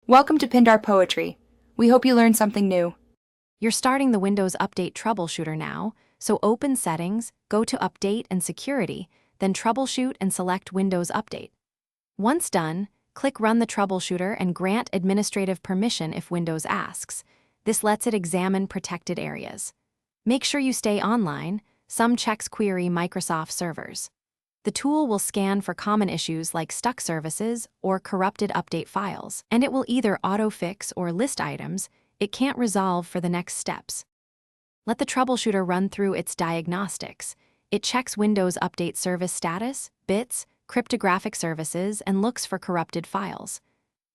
Welcome to Pindar Poetry. We hope you learned something new. You're starting the Windows Update Troubleshooter now, so open Settings, go to Update and Security, then Troubleshoot and select Windows Update. Once done, click Run the Troubleshooter and grant administrative permission if Windows asks. This lets it examine protected areas. Make sure you stay online. Some checks query Microsoft servers. The tool will scan for common issues like stuck services or corrupted update files, and it will either auto-fix or list items it can't resolve for the next steps. Let the troubleshooter run through its diagnostics. It checks Windows Update service status, bits, cryptographic services, and looks for corrupted files.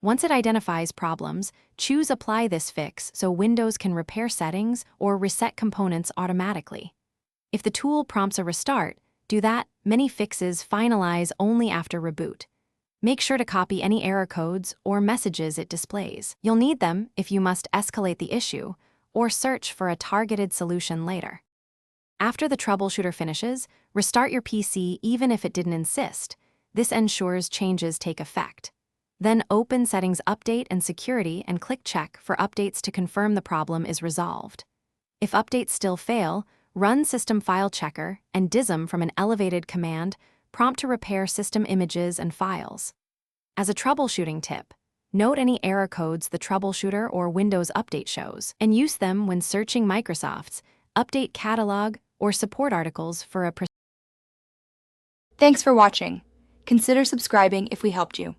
Once it identifies problems, choose Apply this fix so Windows can repair settings or reset components automatically. If the tool prompts a restart, do that. Many fixes finalize only after reboot. Make sure to copy any error codes or messages it displays. You'll need them if you must escalate the issue or search for a targeted solution later. After the troubleshooter finishes, restart your PC even if it didn't insist. This ensures changes take effect. Then open Settings Update and Security and click Check for updates to confirm the problem is resolved. If updates still fail, run System File Checker and DISM from an elevated command, prompt to repair system images and files. As a troubleshooting tip, note any error codes the troubleshooter or Windows Update shows, and use them when searching Microsoft's Update Catalog or support articles for a Thanks for watching. Consider subscribing if we helped you.